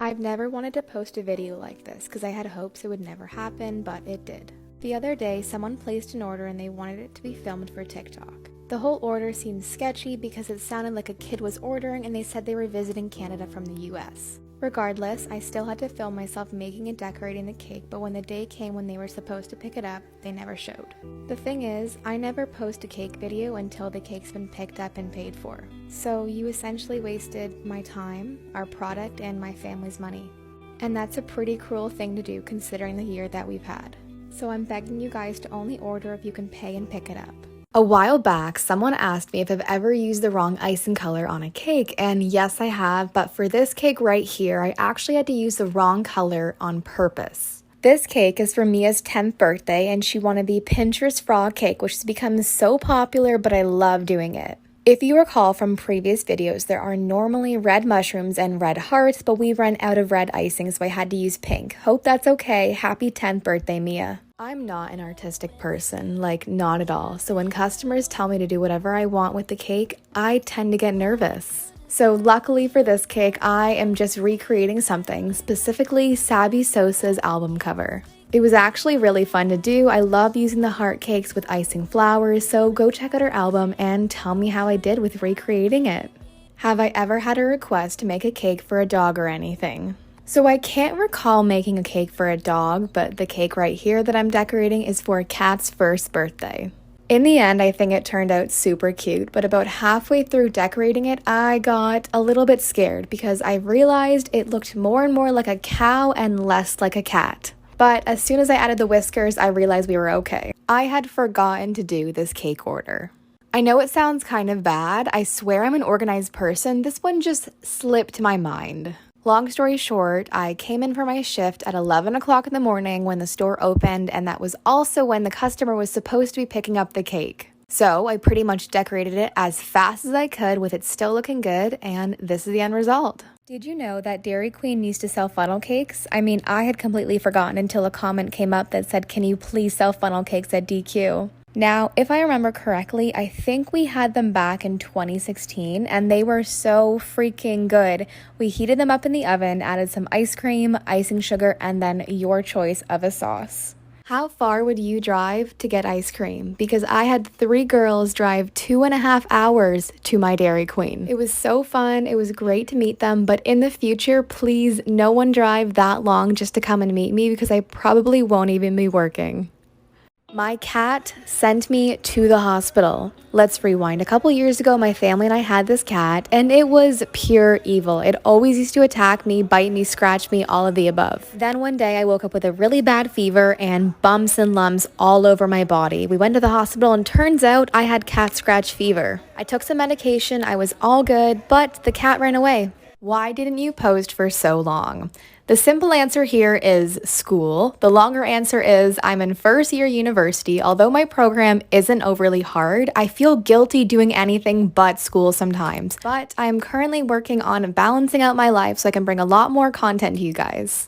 I've never wanted to post a video like this because I had hopes it would never happen, but it did. The other day, someone placed an order and they wanted it to be filmed for TikTok. The whole order seemed sketchy because it sounded like a kid was ordering and they said they were visiting Canada from the US. Regardless, I still had to film myself making and decorating the cake, but when the day came when they were supposed to pick it up, they never showed. The thing is, I never post a cake video until the cake's been picked up and paid for. So you essentially wasted my time, our product, and my family's money. And that's a pretty cruel thing to do considering the year that we've had. So I'm begging you guys to only order if you can pay and pick it up. A while back, someone asked me if I've ever used the wrong icing color on a cake, and yes, I have, but for this cake right here, I actually had to use the wrong color on purpose. This cake is for Mia's 10th birthday, and she wanted the Pinterest frog cake, which has become so popular, but I love doing it. If you recall from previous videos, there are normally red mushrooms and red hearts, but we ran out of red icing, so I had to use pink. Hope that's okay. Happy 10th birthday, Mia. I'm not an artistic person, like not at all, so when customers tell me to do whatever I want with the cake, I tend to get nervous. So luckily for this cake, I am just recreating something, specifically Sabi Sosa's album cover. It was actually really fun to do. I love using the heart cakes with icing flowers, so go check out her album and tell me how I did with recreating it. Have I ever had a request to make a cake for a dog or anything? So I can't recall making a cake for a dog, but the cake right here that I'm decorating is for a cat's first birthday. In the end, I think it turned out super cute, but about halfway through decorating it, I got a little bit scared because I realized it looked more and more like a cow and less like a cat. But as soon as I added the whiskers, I realized we were okay. I had forgotten to do this cake order. I know it sounds kind of bad. I swear I'm an organized person. This one just slipped my mind. Long story short, I came in for my shift at 11 o'clock in the morning when the store opened, and that was also when the customer was supposed to be picking up the cake. So I pretty much decorated it as fast as I could with it still looking good, and this is the end result. Did you know that DairyQueen used to sell funnel cakes? I mean, I had completely forgotten until a comment came up that said, "Can you please sell funnel cakes at DQ?" Now, if I remember correctly, I think we had them back in 2016, and they were so freaking good. We heated them up in the oven, added some ice cream, icing sugar, and then your choice of a sauce. How far would you drive to get ice cream? Because I had 3 girls drive 2.5 hours to my DairyQueen. It was so fun. It was great to meet them, but in the future, please, no one drive that long just to come and meet me because I probably won't even be working. My cat sent me to the hospital. Let's rewind. A couple years ago, my family and I had this cat, and it was pure evil. It always used to attack me, bite me, scratch me, all of the above. Then one day, I woke up with a really bad fever and bumps and lumps all over my body. We went to the hospital, and turns out I had cat scratch fever. I took some medication, I was all good, but the cat ran away. Why didn't you post for so long? The simple answer here is school. The longer answer is I'm in first year university. Although my program isn't overly hard, I feel guilty doing anything but school sometimes. But I am currently working on balancing out my life so I can bring a lot more content to you guys.